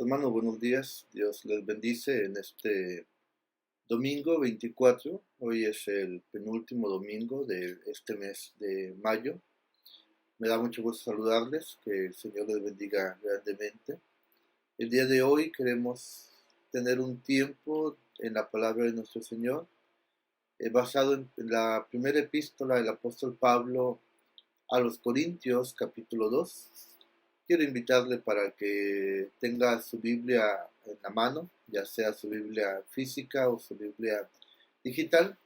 Hermano, buenos días. Dios les bendice en este domingo 24. Hoy es el penúltimo domingo de este mes de mayo. Me da mucho gusto saludarles, que el Señor les bendiga grandemente. El día de hoy queremos tener un tiempo en la palabra de nuestro Señor, basado en la primera epístola del apóstol Pablo a los Corintios, capítulo 2. Quiero invitarle para que tenga su Biblia en la mano, ya sea su Biblia física o su Biblia digital,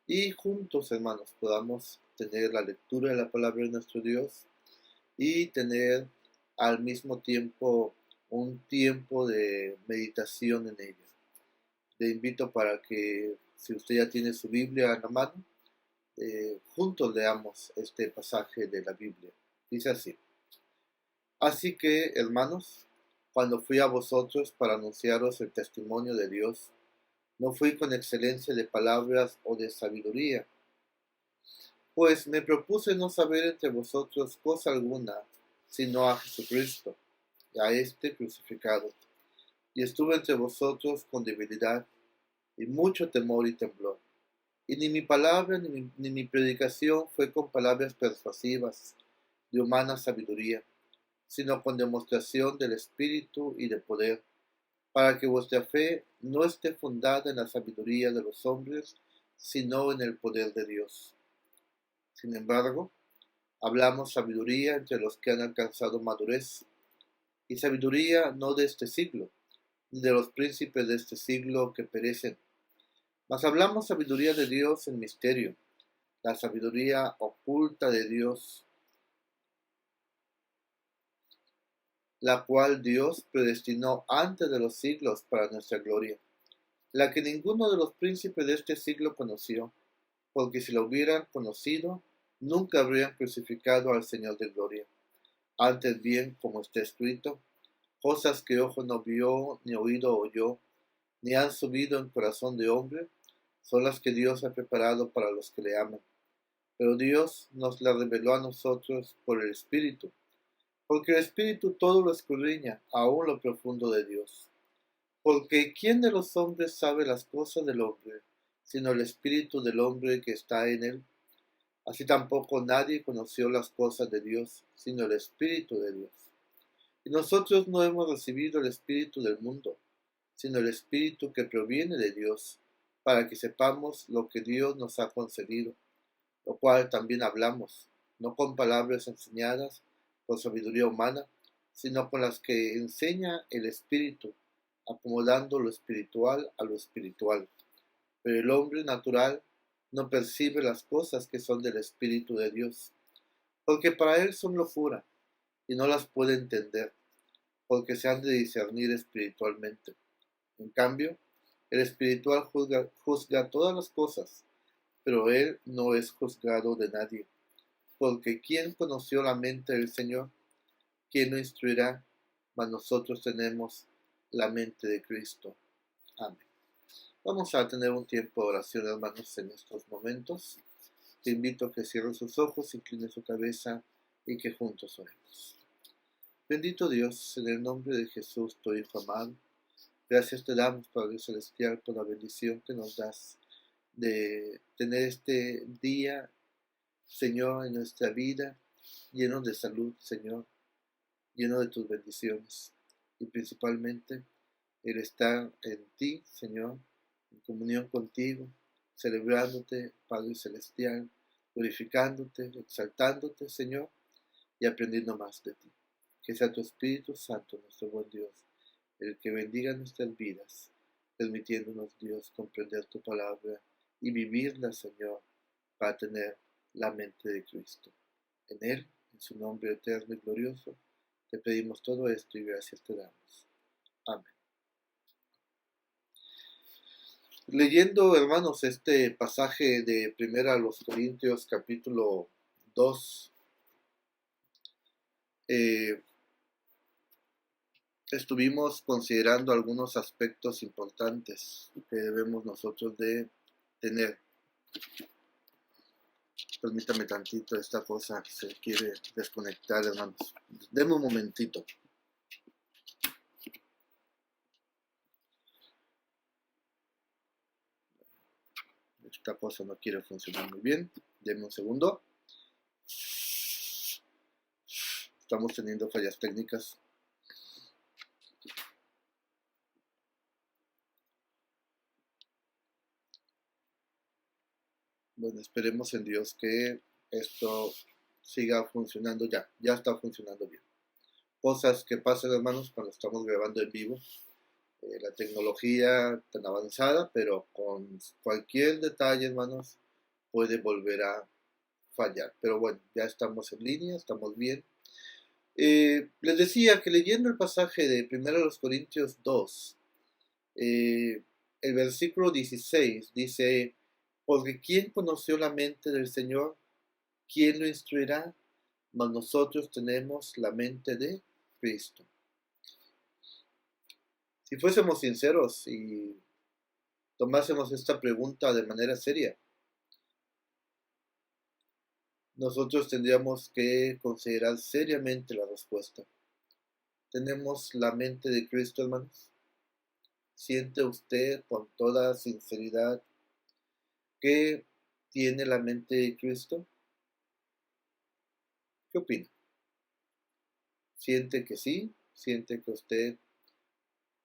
y juntos, hermanos, podamos tener la lectura de la palabra de nuestro Dios y tener al mismo tiempo un tiempo de meditación en ella. Le invito para que, si usted ya tiene su Biblia en la mano, juntos leamos este pasaje de la Biblia. Dice así: Así que, hermanos, cuando fui a vosotros para anunciaros el testimonio de Dios, no fui con excelencia de palabras o de sabiduría, pues me propuse no saber entre vosotros cosa alguna, sino a Jesucristo, y a este crucificado. Y estuve entre vosotros con debilidad, y mucho temor y temblor. Y ni mi palabra ni mi predicación fue con palabras persuasivas de humana sabiduría, sino con demostración del Espíritu y de poder, para que vuestra fe no esté fundada en la sabiduría de los hombres, sino en el poder de Dios. Sin embargo, hablamos sabiduría entre los que han alcanzado madurez, y sabiduría no de este siglo, ni de los príncipes de este siglo que perecen, mas hablamos sabiduría de Dios en misterio, la sabiduría oculta de Dios, la cual Dios predestinó antes de los siglos para nuestra gloria, la que ninguno de los príncipes de este siglo conoció, porque si lo hubieran conocido, nunca habrían crucificado al Señor de gloria. Antes bien, como está escrito, cosas que ojo no vio, ni oído oyó, ni han subido en corazón de hombre, son las que Dios ha preparado para los que le aman. Pero Dios nos las reveló a nosotros por el Espíritu, porque el Espíritu todo lo escudriña, aun lo profundo de Dios. Porque ¿quién de los hombres sabe las cosas del hombre, sino el espíritu del hombre que está en él? Así tampoco nadie conoció las cosas de Dios, sino el espíritu de Dios. Y nosotros no hemos recibido el espíritu del mundo, sino el espíritu que proviene de Dios, para que sepamos lo que Dios nos ha concedido, lo cual también hablamos, no con palabras enseñadas por sabiduría humana, sino con las que enseña el espíritu, acomodando lo espiritual a lo espiritual. Pero el hombre natural no percibe las cosas que son del Espíritu de Dios, porque para él son locura, y no las puede entender, porque se han de discernir espiritualmente. En cambio, el espiritual juzga todas las cosas, pero él no es juzgado de nadie, porque ¿quién conoció la mente del Señor? ¿Quién lo instruirá? Mas nosotros tenemos la mente de Cristo. Amén. Vamos a tener un tiempo de oración, hermanos, en estos momentos. Te invito a que cierre sus ojos, incline su cabeza y que juntos oremos. Bendito Dios, en el nombre de Jesús, tu Hijo amado, gracias te damos, Padre Celestial, por la bendición que nos das de tener este día, Señor, en nuestra vida, lleno de salud, Señor, lleno de tus bendiciones, y principalmente el estar en ti, Señor, en comunión contigo, celebrándote, Padre Celestial, glorificándote, exaltándote, Señor, y aprendiendo más de ti. Que sea tu Espíritu Santo, nuestro buen Dios, el que bendiga nuestras vidas, permitiéndonos, Dios, comprender tu palabra y vivirla, Señor, para tener la mente de Cristo. En Él, en su nombre eterno y glorioso, te pedimos todo esto y gracias te damos. Amén. Leyendo, hermanos, este pasaje de Primera a los Corintios, capítulo 2, estuvimos considerando algunos aspectos importantes que debemos nosotros de tener. Permítame tantito, esta cosa se quiere desconectar, hermanos. Deme un momentito. Esta cosa no quiere funcionar muy bien. Denme un segundo. Estamos teniendo fallas técnicas. Bueno, esperemos en Dios que esto siga funcionando ya. Ya está funcionando bien. Cosas que pasan, hermanos, cuando estamos grabando en vivo. La tecnología tan avanzada, pero con cualquier detalle, hermanos, puede volver a fallar. Pero bueno, ya estamos en línea, estamos bien. Les decía que leyendo el pasaje de 1 Corintios 2, el versículo 16 dice, porque ¿quién conoció la mente del Señor? ¿Quién lo instruirá? Mas nosotros tenemos la mente de Cristo. Si fuésemos sinceros y tomásemos esta pregunta de manera seria, nosotros tendríamos que considerar seriamente la respuesta. ¿Tenemos la mente de Cristo, hermanos? ¿Siente usted con toda sinceridad que tiene la mente de Cristo? ¿Qué opina? ¿Siente que sí? ¿Siente que usted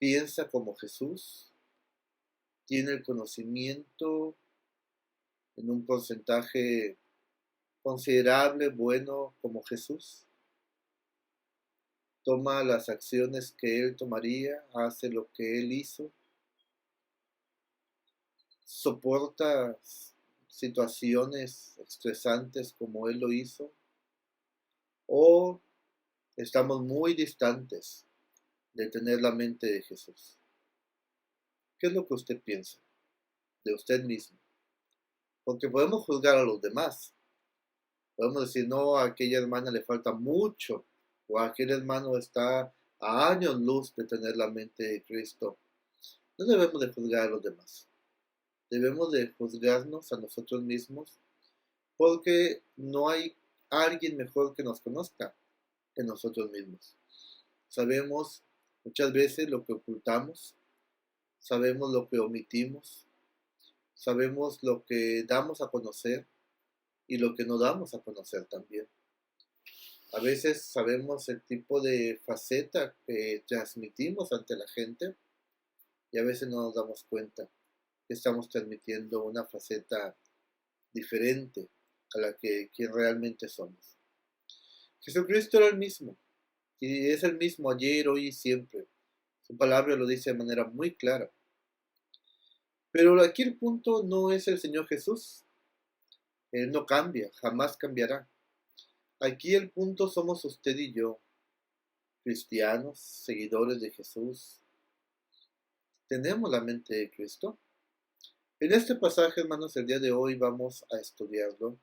piensa como Jesús? ¿Tiene el conocimiento en un porcentaje considerable, bueno, como Jesús? ¿Toma las acciones que Él tomaría? ¿Hace lo que Él hizo? ¿Soporta situaciones estresantes como Él lo hizo? ¿O estamos muy distantes de tener la mente de Jesús? ¿Qué es lo que usted piensa de usted mismo? Porque podemos juzgar a los demás. Podemos decir, no, a aquella hermana le falta mucho, o a aquel hermano está a años luz de tener la mente de Cristo. No debemos de juzgar a los demás. Debemos de juzgarnos a nosotros mismos, porque no hay alguien mejor que nos conozca que nosotros mismos. Sabemos muchas veces lo que ocultamos, sabemos lo que omitimos, sabemos lo que damos a conocer y lo que no damos a conocer también. A veces sabemos el tipo de faceta que transmitimos ante la gente y a veces no nos damos cuenta que estamos transmitiendo una faceta diferente a la que realmente somos. Jesucristo era el mismo y es el mismo ayer, hoy y siempre. Su palabra lo dice de manera muy clara. Pero aquí el punto no es el Señor Jesús. Él no cambia, jamás cambiará. Aquí el punto somos usted y yo, cristianos, seguidores de Jesús. ¿Tenemos la mente de Cristo? En este pasaje, hermanos, el día de hoy vamos a estudiarlo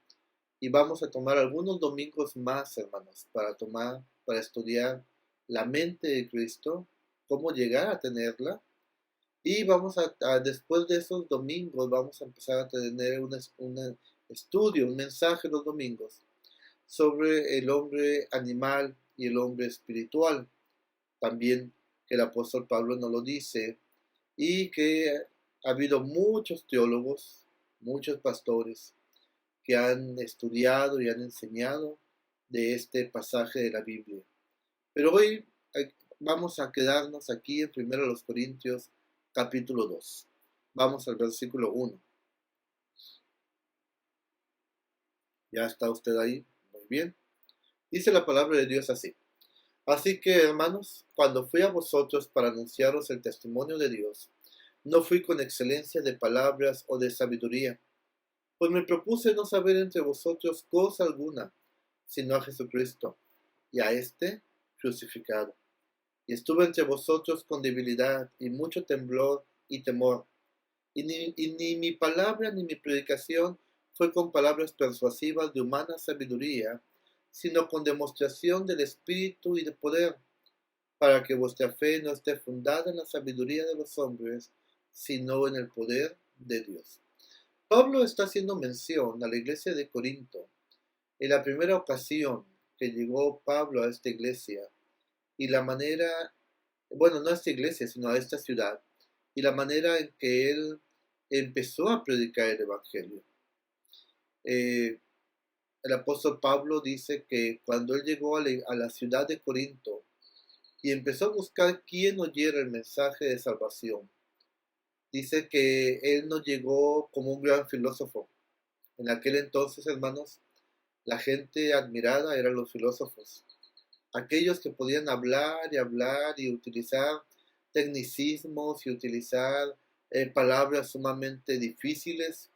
y vamos a tomar algunos domingos más, hermanos, para estudiar la mente de Cristo, cómo llegar a tenerla. Y vamos después de esos domingos, vamos a empezar a tener un estudio, un mensaje los domingos sobre el hombre animal y el hombre espiritual. También que el apóstol Pablo nos lo dice y que ha habido muchos teólogos, muchos pastores que han estudiado y han enseñado de este pasaje de la Biblia. Pero hoy vamos a quedarnos aquí en 1 Corintios capítulo 2. Vamos al versículo 1. ¿Ya está usted ahí? Muy bien. Dice la palabra de Dios así. Así que, hermanos, cuando fui a vosotros para anunciaros el testimonio de Dios, no fui con excelencia de palabras o de sabiduría, pues me propuse no saber entre vosotros cosa alguna, sino a Jesucristo, y a éste crucificado. Y estuve entre vosotros con debilidad y mucho temblor y temor, y ni mi palabra ni mi predicación fue con palabras persuasivas de humana sabiduría, sino con demostración del Espíritu y de poder, para que vuestra fe no esté fundada en la sabiduría de los hombres, sino en el poder de Dios. Pablo está haciendo mención a la iglesia de Corinto. En la primera ocasión que llegó Pablo a esta iglesia, y la manera, bueno, no a esta iglesia, sino a esta ciudad, y la manera en que él empezó a predicar el Evangelio. El apóstol Pablo dice que cuando él llegó a la ciudad de Corinto y empezó a buscar quién oyera el mensaje de salvación, dice que él no llegó como un gran filósofo. En aquel entonces, hermanos, la gente admirada eran los filósofos, aquellos que podían hablar y utilizar tecnicismos y utilizar palabras sumamente difíciles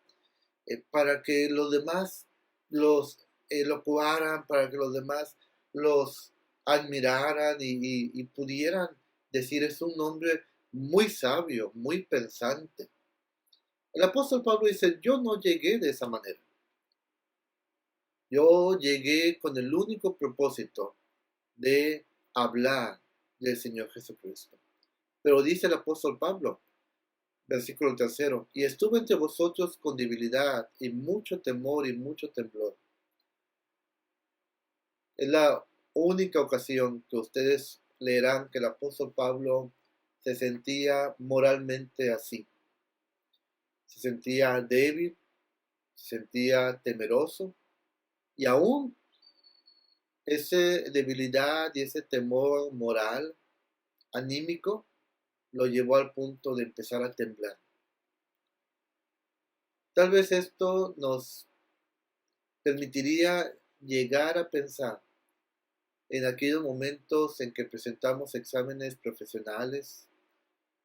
para que los demás los elocuaran, para que los demás los admiraran y pudieran decir: es un hombre muy sabio, muy pensante. El apóstol Pablo dice: yo no llegué de esa manera. Yo llegué con el único propósito de hablar del Señor Jesucristo. Pero dice el apóstol Pablo, versículo 3: y estuve entre vosotros con debilidad y mucho temor y mucho temblor. Es la única ocasión que ustedes leerán que el apóstol Pablo se sentía moralmente así. Se sentía débil, se sentía temeroso, y aún esa debilidad y ese temor moral, anímico, lo llevó al punto de empezar a temblar. Tal vez esto nos permitiría llegar a pensar en aquellos momentos en que presentamos exámenes profesionales,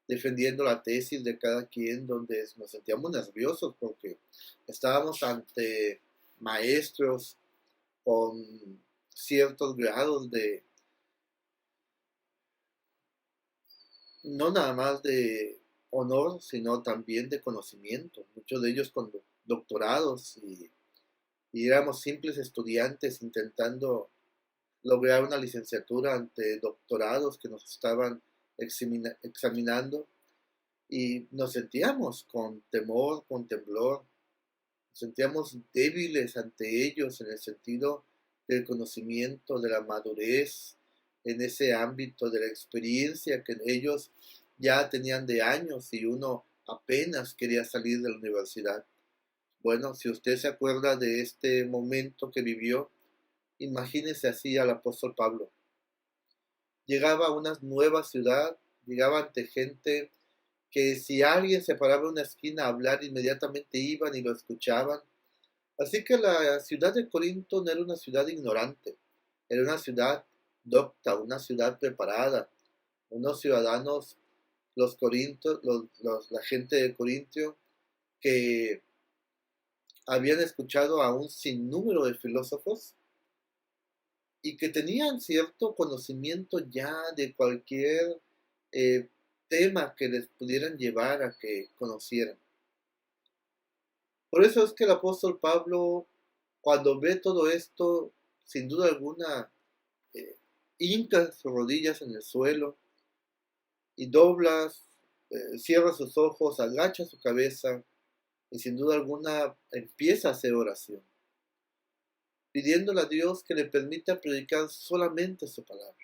defendiendo la tesis de cada quien, donde nos sentíamos nerviosos porque estábamos ante maestros con ciertos grados de, no nada más de honor, sino también de conocimiento, muchos de ellos con doctorados, y éramos simples estudiantes intentando lograr una licenciatura ante doctorados que nos estaban examinando, y nos sentíamos con temor, con temblor, nos sentíamos débiles ante ellos en el sentido del conocimiento, de la madurez, en ese ámbito de la experiencia que ellos ya tenían de años y uno apenas quería salir de la universidad. Bueno, si usted se acuerda de este momento que vivió, imagínese así al apóstol Pablo. Llegaba a una nueva ciudad, llegaba ante gente que si alguien se paraba en una esquina a hablar, inmediatamente iban y lo escuchaban. Así que la ciudad de Corinto no era una ciudad ignorante, era una ciudad docta, una ciudad preparada, unos ciudadanos, los corintios, la gente de Corintio, que habían escuchado a un sinnúmero de filósofos y que tenían cierto conocimiento ya de cualquier tema que les pudieran llevar a que conocieran. Por eso es que el apóstol Pablo, cuando ve todo esto, sin duda alguna, eh, hinca sus rodillas en el suelo y dobla, cierra sus ojos, agacha su cabeza y sin duda alguna empieza a hacer oración, pidiéndole a Dios que le permita predicar solamente su palabra.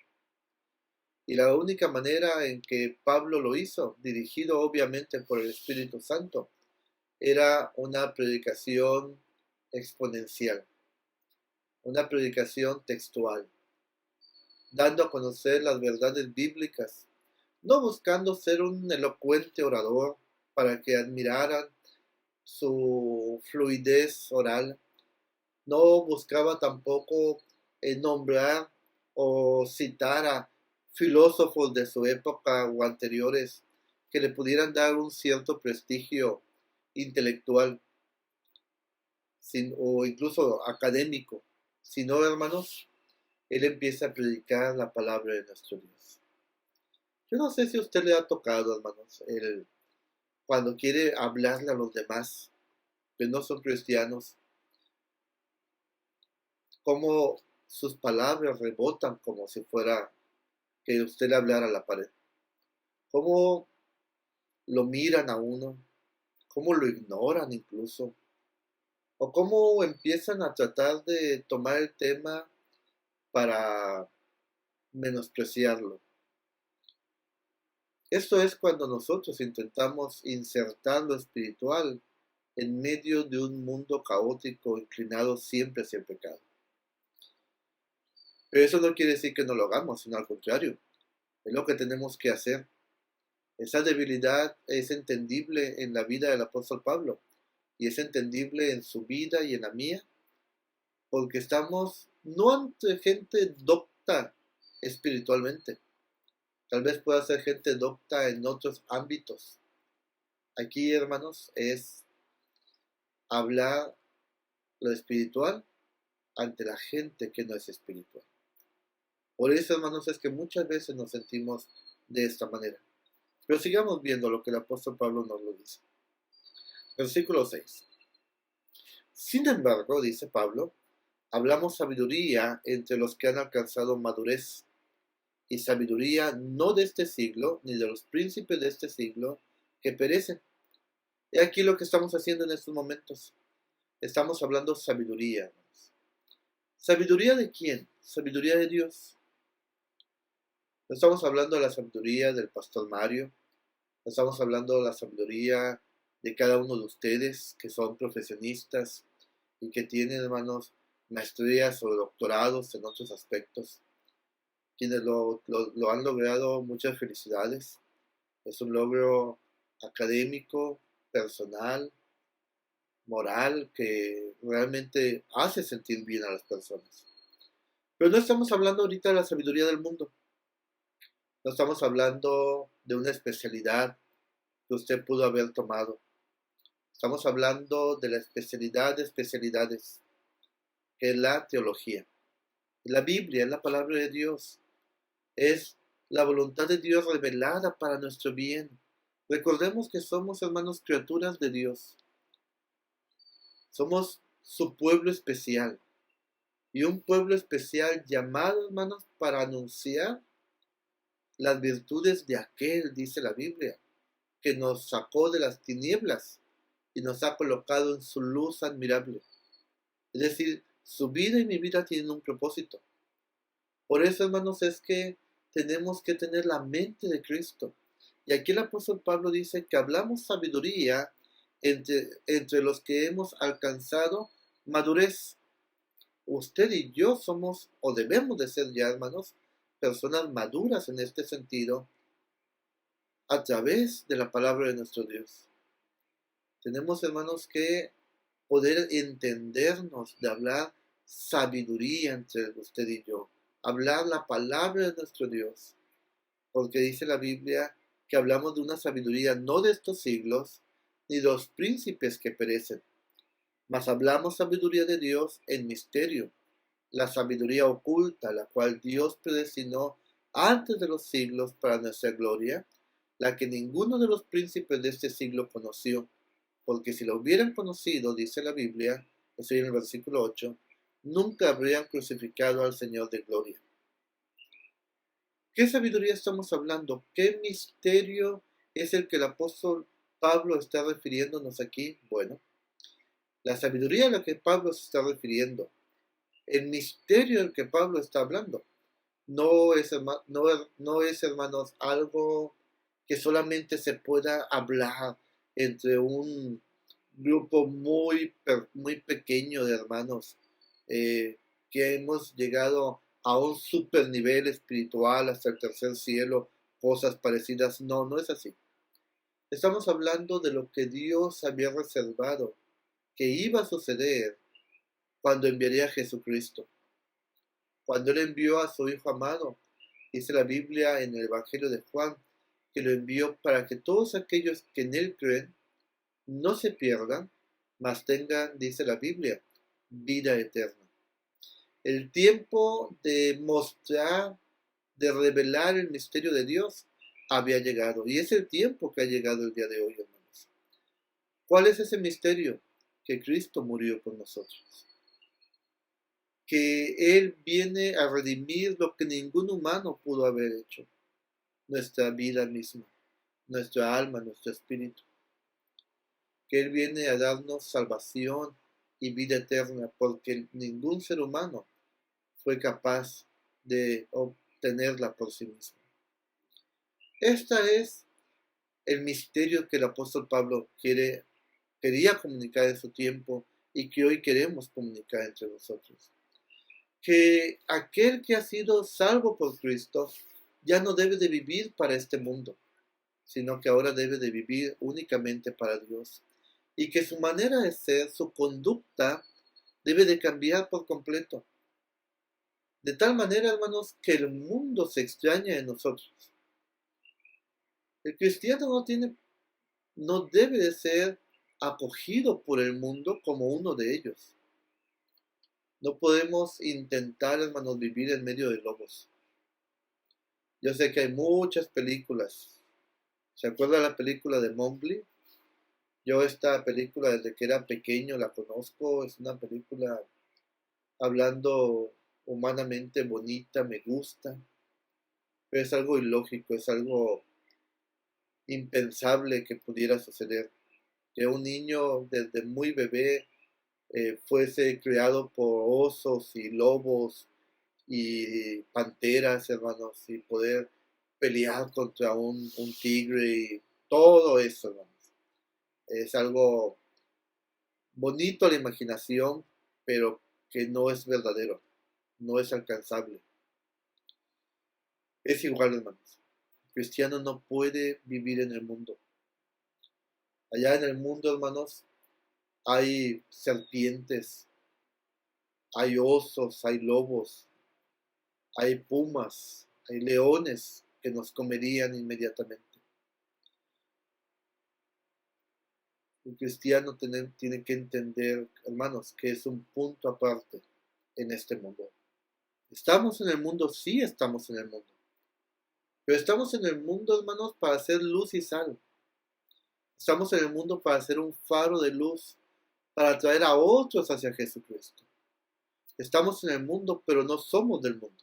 Y la única manera en que Pablo lo hizo, dirigido obviamente por el Espíritu Santo, era una predicación exponencial, una predicación textual, dando a conocer las verdades bíblicas, no buscando ser un elocuente orador para que admiraran su fluidez oral, no buscaba tampoco nombrar o citar a filósofos de su época o anteriores que le pudieran dar un cierto prestigio intelectual o incluso académico, sino, hermanos, él empieza a predicar la palabra de nuestro Dios. Yo no sé si a usted le ha tocado, hermanos, cuando quiere hablarle a los demás que no son cristianos, cómo sus palabras rebotan como si fuera que usted le hablara a la pared. Cómo lo miran a uno, cómo lo ignoran incluso, o cómo empiezan a tratar de tomar el tema para menospreciarlo. Esto es cuando nosotros intentamos insertar lo espiritual en medio de un mundo caótico inclinado siempre hacia el pecado. Pero eso no quiere decir que no lo hagamos, sino al contrario, es lo que tenemos que hacer. Esa debilidad es entendible en la vida del apóstol Pablo y es entendible en su vida y en la mía, porque estamos no ante gente docta espiritualmente, tal vez pueda ser gente docta en otros ámbitos. Aquí, hermanos, es hablar lo espiritual ante la gente que no es espiritual. Por eso, hermanos, es que muchas veces nos sentimos de esta manera. Pero sigamos viendo lo que el apóstol Pablo nos lo dice. Versículo 6. Sin embargo, dice Pablo, hablamos sabiduría entre los que han alcanzado madurez, y sabiduría no de este siglo, ni de los príncipes de este siglo, que perecen. He aquí lo que estamos haciendo en estos momentos. Estamos hablando sabiduría, hermanos. ¿Sabiduría de quién? Sabiduría de Dios. No estamos hablando de la sabiduría del pastor Mario, no estamos hablando de la sabiduría de cada uno de ustedes que son profesionistas y que tienen, hermanos, maestrías o doctorados en otros aspectos. Quienes lo han logrado, muchas felicidades. Es un logro académico, personal, moral, que realmente hace sentir bien a las personas. Pero no estamos hablando ahorita de la sabiduría del mundo. No estamos hablando de una especialidad que usted pudo haber tomado. Estamos hablando de la especialidad de especialidades, que es la teología. La Biblia es la palabra de Dios. Es la voluntad de Dios revelada para nuestro bien. Recordemos que somos, hermanos, criaturas de Dios. Somos su pueblo especial. Y un pueblo especial llamado, hermanos, para anunciar las virtudes de aquel, dice la Biblia, que nos sacó de las tinieblas y nos ha colocado en su luz admirable. Es decir, su vida y mi vida tienen un propósito. Por eso, hermanos, es que tenemos que tener la mente de Cristo. Y aquí el apóstol Pablo dice que hablamos sabiduría entre los que hemos alcanzado madurez. Usted y yo somos, o debemos de ser ya, hermanos, personas maduras en este sentido, a través de la palabra de nuestro Dios. Tenemos, hermanos, que poder entendernos, de hablar sabiduría entre usted y yo, hablar la palabra de nuestro Dios, porque dice la Biblia que hablamos de una sabiduría no de estos siglos, ni de los príncipes que perecen, mas hablamos sabiduría de Dios en misterio, la sabiduría oculta, la cual Dios predestinó antes de los siglos para nuestra gloria, la que ninguno de los príncipes de este siglo conoció, porque si lo hubieran conocido, dice la Biblia, estoy en el versículo 8, nunca habrían crucificado al Señor de gloria. ¿Qué sabiduría estamos hablando? ¿Qué misterio es el que el apóstol Pablo está refiriéndonos aquí? Bueno, la sabiduría a la que Pablo se está refiriendo, el misterio del que Pablo está hablando, no es, hermanos, algo que solamente se pueda hablar entre un grupo muy pequeño de hermanos que hemos llegado a un super nivel espiritual hasta el tercer cielo, cosas parecidas. No, no es así. Estamos hablando de lo que Dios había reservado, que iba a suceder cuando enviaría a Jesucristo. Cuando Él envió a su Hijo amado, dice la Biblia en el Evangelio de Juan, que lo envió para que todos aquellos que en Él creen no se pierdan, mas tengan, dice la Biblia, vida eterna. El tiempo de mostrar, de revelar el misterio de Dios había llegado. Y es el tiempo que ha llegado el día de hoy, hermanos. ¿Cuál es ese misterio? Que Cristo murió por nosotros. Que Él viene a redimir lo que ningún humano pudo haber hecho. Nuestra vida misma, nuestra alma, nuestro espíritu. Que Él viene a darnos salvación y vida eterna, porque ningún ser humano fue capaz de obtenerla por sí mismo. Este es el misterio que el apóstol Pablo quería comunicar en su tiempo y que hoy queremos comunicar entre nosotros. Que aquel que ha sido salvo por Cristo ya no debe de vivir para este mundo, sino que ahora debe de vivir únicamente para Dios. Y que su manera de ser, su conducta, debe de cambiar por completo. De tal manera, hermanos, que el mundo se extraña de nosotros. El cristiano no debe de ser acogido por el mundo como uno de ellos. No podemos intentar, hermanos, vivir en medio de lobos. Yo sé que hay muchas películas. ¿Se acuerda la película de Mowgli? Yo esta película desde que era pequeño la conozco. Es una película hablando humanamente bonita, me gusta. Pero es algo ilógico, es algo impensable que pudiera suceder. Que un niño desde muy bebé fuese criado por osos y lobos y panteras, hermanos, y poder pelear contra un tigre y todo eso, hermanos. Es algo bonito a la imaginación, pero que no es verdadero, no es alcanzable. Es igual, hermanos. El cristiano no puede vivir en el mundo. Allá en el mundo, hermanos, hay serpientes, hay osos, hay lobos, hay pumas, hay leones que nos comerían inmediatamente. El cristiano tiene que entender, hermanos, que es un punto aparte en este mundo. ¿Estamos en el mundo? Sí, estamos en el mundo. Pero estamos en el mundo, hermanos, para hacer luz y sal. Estamos en el mundo para hacer un faro de luz, para atraer a otros hacia Jesucristo. Estamos en el mundo, pero no somos del mundo.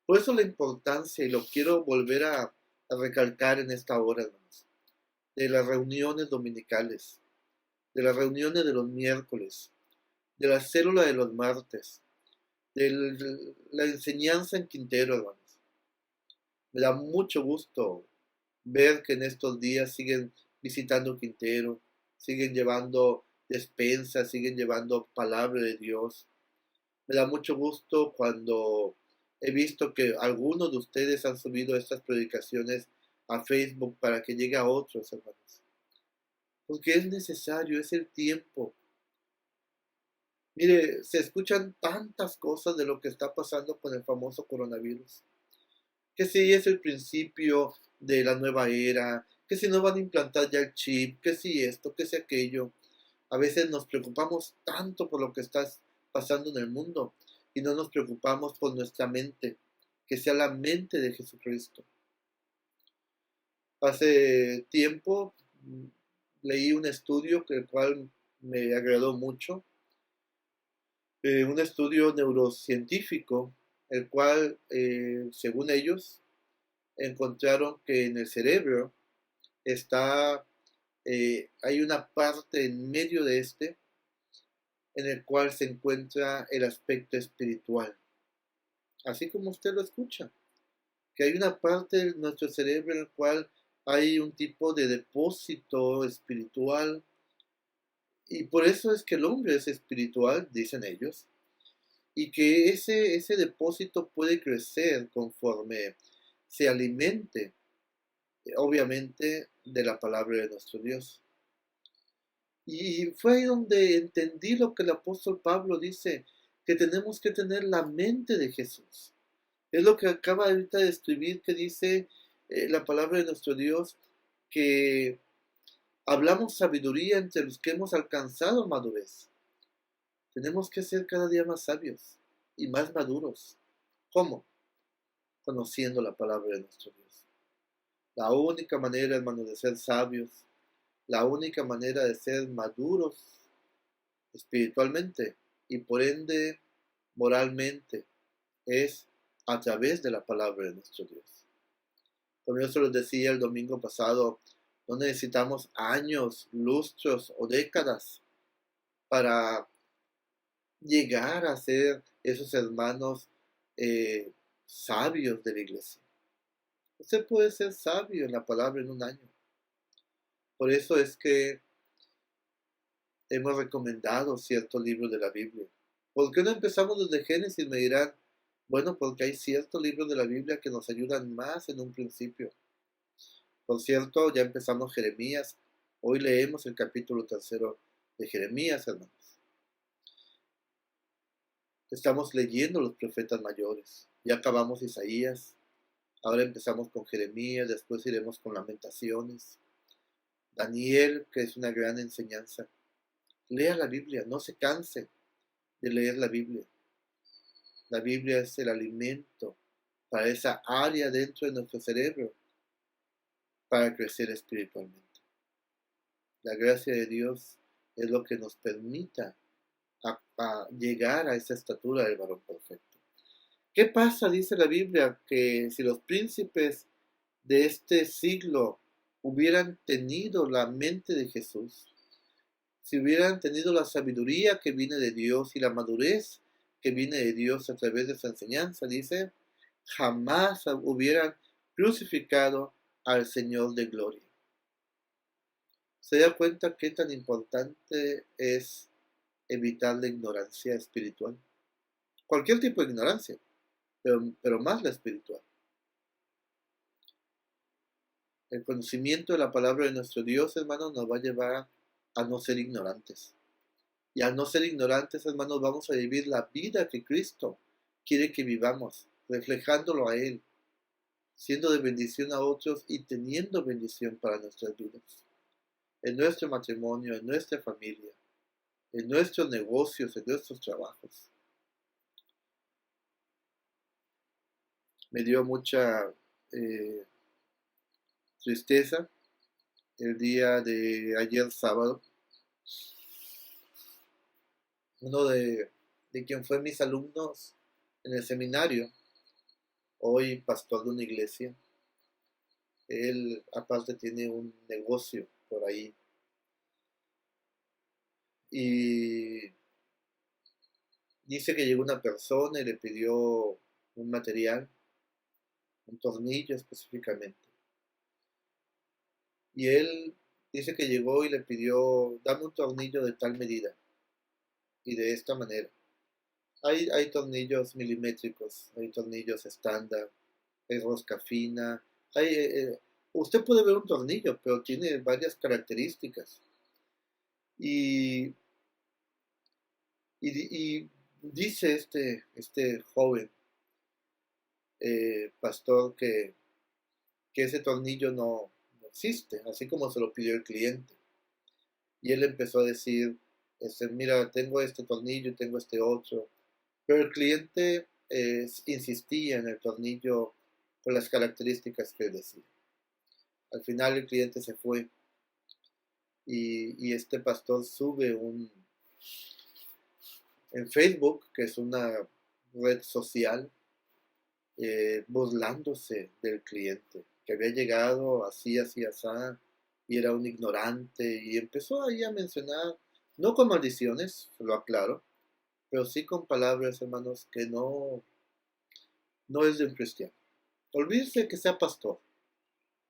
Por eso la importancia, y lo quiero volver a recalcar en esta hora, hermanos, de las reuniones dominicales, de las reuniones de los miércoles, de la célula de los martes, de la enseñanza en Quintero, hermanos. Me da mucho gusto ver que en estos días siguen visitando Quintero, siguen llevando despensas, siguen llevando palabra de Dios. Me da mucho gusto cuando he visto que algunos de ustedes han subido estas predicaciones a Facebook para que llegue a otros, hermanos. Porque es necesario, es el tiempo. Mire, se escuchan tantas cosas de lo que está pasando con el famoso coronavirus. Que si es el principio de la nueva era, que si no van a implantar ya el chip, que si esto, que si aquello. A veces nos preocupamos tanto por lo que está pasando en el mundo y no nos preocupamos por nuestra mente, que sea la mente de Jesucristo. Hace tiempo leí un estudio el cual me agradó mucho, un estudio neurocientífico, el cual, según ellos, encontraron que en el cerebro hay una parte en medio de en el cual se encuentra el aspecto espiritual. Así como usted lo escucha, que hay una parte de nuestro cerebro en el cual hay un tipo de depósito espiritual, y por eso es que el hombre es espiritual, dicen ellos, y que ese depósito puede crecer conforme se alimente, obviamente, de la palabra de nuestro Dios. Y fue ahí donde entendí lo que el apóstol Pablo dice, que tenemos que tener la mente de Jesús. Es lo que acaba ahorita de escribir, que dice la palabra de nuestro Dios, que hablamos sabiduría entre los que hemos alcanzado madurez. Tenemos que ser cada día más sabios y más maduros. ¿Cómo? Conociendo la palabra de nuestro Dios. La única manera, hermanos, de ser sabios, la única manera de ser maduros espiritualmente y por ende moralmente es a través de la palabra de nuestro Dios. Como yo se los decía el domingo pasado, no necesitamos años, lustros o décadas para llegar a ser esos hermanos sabios de la iglesia. Usted puede ser sabio en la palabra en un año. Por eso es que hemos recomendado ciertos libros de la Biblia. ¿Por qué no empezamos desde Génesis? Me dirán, bueno, porque hay ciertos libros de la Biblia que nos ayudan más en un principio. Por cierto, ya empezamos Jeremías. Hoy leemos el capítulo 3 de Jeremías, hermanos. Estamos leyendo los profetas mayores. Ya acabamos Isaías. Ahora empezamos con Jeremías, después iremos con Lamentaciones. Daniel, que es una gran enseñanza. Lea la Biblia, no se canse de leer la Biblia. La Biblia es el alimento para esa área dentro de nuestro cerebro para crecer espiritualmente. La gracia de Dios es lo que nos permita a llegar a esa estatura del varón perfecto. ¿Qué pasa? Dice la Biblia que si los príncipes de este siglo hubieran tenido la mente de Jesús, si hubieran tenido la sabiduría que viene de Dios y la madurez que viene de Dios a través de su enseñanza, dice, jamás hubieran crucificado al Señor de gloria. ¿Se da cuenta qué tan importante es evitar la ignorancia espiritual? Cualquier tipo de ignorancia, pero más la espiritual. El conocimiento de la palabra de nuestro Dios, hermanos, nos va a llevar a no ser ignorantes. Y al no ser ignorantes, hermanos, vamos a vivir la vida que Cristo quiere que vivamos, reflejándolo a Él, siendo de bendición a otros y teniendo bendición para nuestras vidas. En nuestro matrimonio, en nuestra familia, en nuestros negocios, en nuestros trabajos. Me dio mucha tristeza el día de ayer sábado. Uno de quien fue mis alumnos en el seminario, hoy pastor de una iglesia, él aparte tiene un negocio por ahí. Y dice que llegó una persona y le pidió un material, un tornillo específicamente. Y él dice que llegó y le pidió, dame un tornillo de tal medida y de esta manera. Hay tornillos milimétricos, hay tornillos estándar, hay rosca fina. Usted puede ver un tornillo, pero tiene varias características. Y dice este joven pastor que ese tornillo no existe, así como se lo pidió el cliente. Y él empezó a decir, mira, tengo este tornillo y tengo este otro. Pero el cliente insistía en el tornillo con las características que él decía. Al final el cliente se fue y este pastor sube en Facebook, que es una red social, burlándose del cliente, que había llegado así, así, así, y era un ignorante, y empezó ahí a mencionar, no con maldiciones, lo aclaro, pero sí con palabras, hermanos, que no es de un cristiano. Olvídese que sea pastor,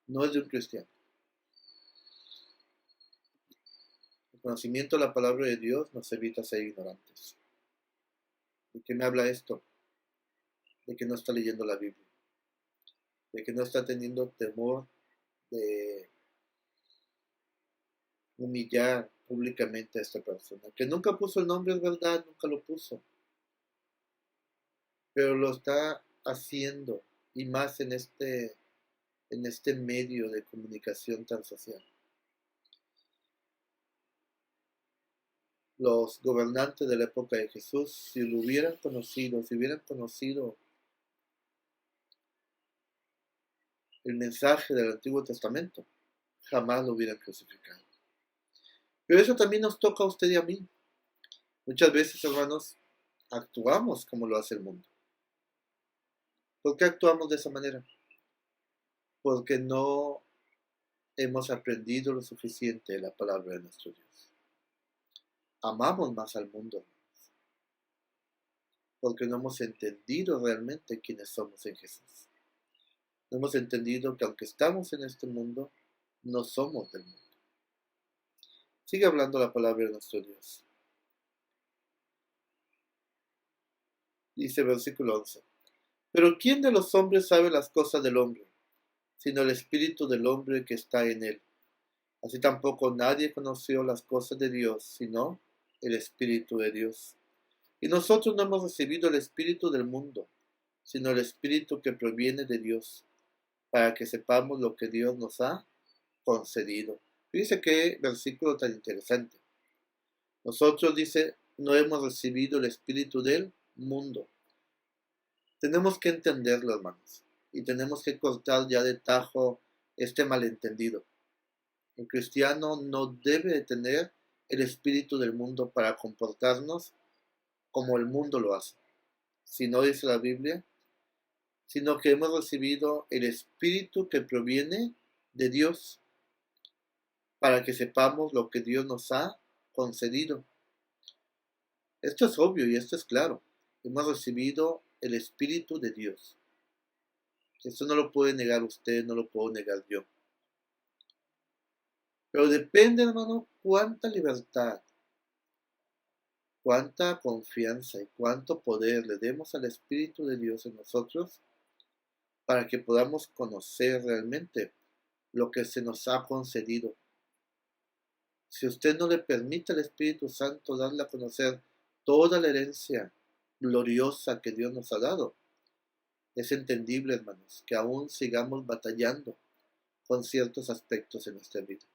no es de un cristiano. El conocimiento de la palabra de Dios nos evita ser ignorantes. ¿De qué me habla esto? De que no está leyendo la Biblia, de que no está teniendo temor de humillar públicamente a esta persona, que nunca puso el nombre, es verdad, nunca lo puso, pero lo está haciendo, y más en este medio de comunicación tan social. Los gobernantes de la época de Jesús, si hubieran conocido el mensaje del Antiguo Testamento, jamás lo hubieran crucificado. Pero eso también nos toca a usted y a mí. Muchas veces, hermanos, actuamos como lo hace el mundo. ¿Por qué actuamos de esa manera? Porque no hemos aprendido lo suficiente de la palabra de nuestro Dios. Amamos más al mundo, hermanos, porque no hemos entendido realmente quiénes somos en Jesús. Hemos entendido que aunque estamos en este mundo, no somos del mundo. Sigue hablando la palabra de nuestro Dios. Dice versículo 11. Pero ¿quién de los hombres sabe las cosas del hombre, sino el espíritu del hombre que está en él? Así tampoco nadie conoció las cosas de Dios, sino el espíritu de Dios. Y nosotros no hemos recibido el espíritu del mundo, sino el espíritu que proviene de Dios, para que sepamos lo que Dios nos ha concedido. Dice qué versículo tan interesante. Nosotros, dice, no hemos recibido el espíritu del mundo. Tenemos que entenderlo, hermanos, y tenemos que cortar ya de tajo este malentendido. El cristiano no debe de tener el espíritu del mundo para comportarnos como el mundo lo hace. Si no dice la Biblia, sino que hemos recibido el espíritu que proviene de Dios, para que sepamos lo que Dios nos ha concedido. Esto es obvio y esto es claro. Hemos recibido el Espíritu de Dios. Esto no lo puede negar usted, no lo puedo negar yo. Pero depende, hermano, cuánta libertad, cuánta confianza y cuánto poder le demos al Espíritu de Dios en nosotros para que podamos conocer realmente lo que se nos ha concedido. Si usted no le permite al Espíritu Santo darle a conocer toda la herencia gloriosa que Dios nos ha dado, es entendible, hermanos, que aún sigamos batallando con ciertos aspectos en nuestra vida.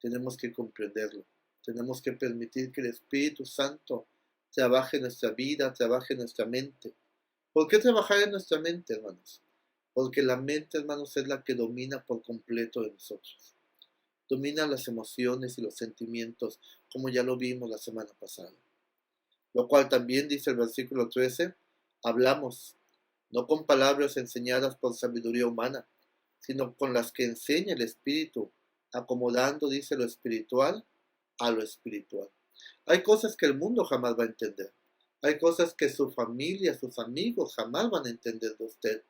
Tenemos que comprenderlo. Tenemos que permitir que el Espíritu Santo trabaje en nuestra vida, trabaje en nuestra mente. ¿Por qué trabajar en nuestra mente, hermanos? Porque la mente, hermanos, es la que domina por completo de nosotros. Domina las emociones y los sentimientos, como ya lo vimos la semana pasada. Lo cual también dice el versículo 13, hablamos, no con palabras enseñadas por sabiduría humana, sino con las que enseña el Espíritu, acomodando, dice, lo espiritual a lo espiritual. Hay cosas que el mundo jamás va a entender. Hay cosas que su familia, sus amigos jamás van a entender de usted.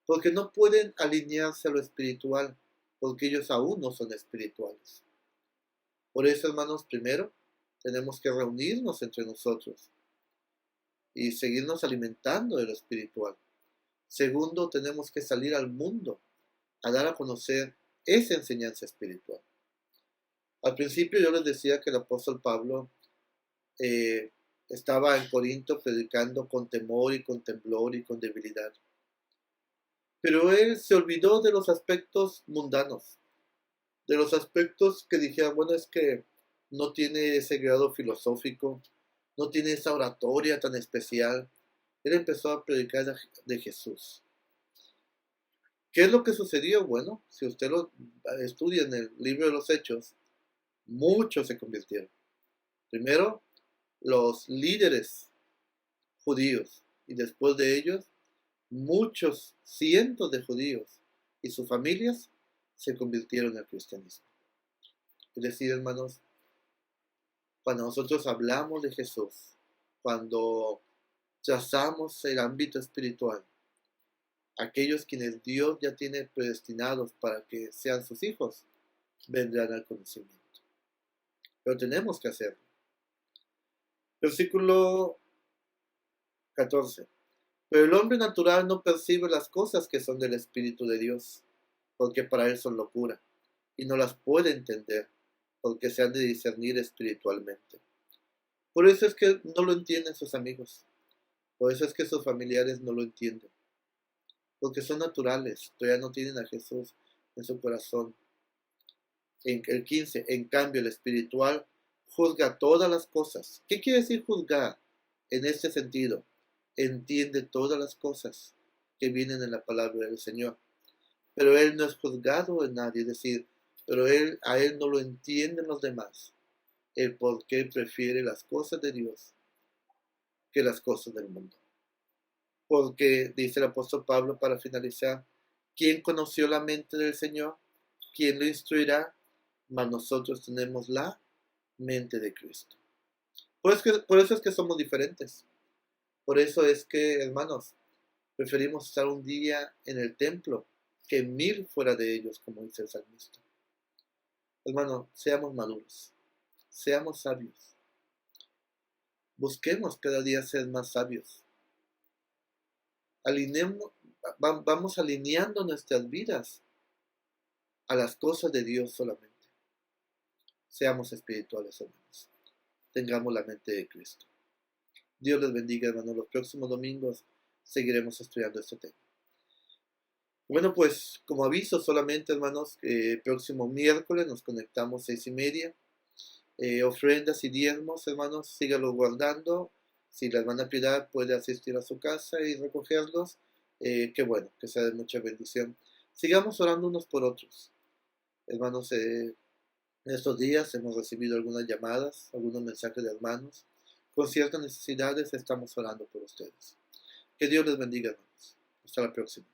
Porque no pueden alinearse a lo espiritual, porque ellos aún no son espirituales. Por eso, hermanos, primero, tenemos que reunirnos entre nosotros y seguirnos alimentando de lo espiritual. Segundo, tenemos que salir al mundo a dar a conocer esa enseñanza espiritual. Al principio yo les decía que el apóstol Pablo estaba en Corinto predicando con temor y con temblor y con debilidad. Pero él se olvidó de los aspectos mundanos, de los aspectos que dijeron, bueno, es que no tiene ese grado filosófico, no tiene esa oratoria tan especial. Él empezó a predicar de Jesús. ¿Qué es lo que sucedió? Bueno, si usted lo estudia en el libro de los Hechos, muchos se convirtieron. Primero, los líderes judíos, y después de ellos, muchos cientos de judíos y sus familias se convirtieron al cristianismo. Es decir, hermanos, cuando nosotros hablamos de Jesús, cuando trazamos el ámbito espiritual, aquellos quienes Dios ya tiene predestinados para que sean sus hijos, vendrán al conocimiento. Pero tenemos que hacerlo. Versículo 14. Pero el hombre natural no percibe las cosas que son del Espíritu de Dios, porque para él son locura, y no las puede entender, porque se han de discernir espiritualmente. Por eso es que no lo entienden sus amigos, por eso es que sus familiares no lo entienden, porque son naturales, todavía no tienen a Jesús en su corazón. En el 15, en cambio el espiritual juzga todas las cosas. ¿Qué quiere decir juzgar? En este sentido, entiende todas las cosas que vienen en la palabra del Señor. Pero él no es juzgado de nadie, es decir, pero a él no lo entienden los demás. El por qué prefiere las cosas de Dios que las cosas del mundo. Porque, dice el apóstol Pablo para finalizar, ¿quién conoció la mente del Señor? ¿Quién lo instruirá? Mas nosotros tenemos la mente de Cristo. Por eso es que somos diferentes. Por eso es que, hermanos, Preferimos estar un día en el templo que 1000 fuera de ellos, como dice el salmista. Hermano, seamos maduros, seamos sabios. Busquemos cada día ser más sabios. Vamos alineando nuestras vidas a las cosas de Dios solamente. Seamos espirituales, hermanos. Tengamos la mente de Cristo. Dios les bendiga, hermanos. Los próximos domingos seguiremos estudiando este tema. Bueno, pues como aviso solamente, hermanos, próximo miércoles nos conectamos 6:30. Ofrendas y diezmos, hermanos, sígalos guardando. Si la hermana Piedad puede asistir a su casa y recogerlos, qué bueno, que sea de mucha bendición. Sigamos orando unos por otros. Hermanos, en estos días hemos recibido algunas llamadas, algunos mensajes de hermanos. Con ciertas necesidades estamos orando por ustedes. Que Dios les bendiga, hermanos. Hasta la próxima.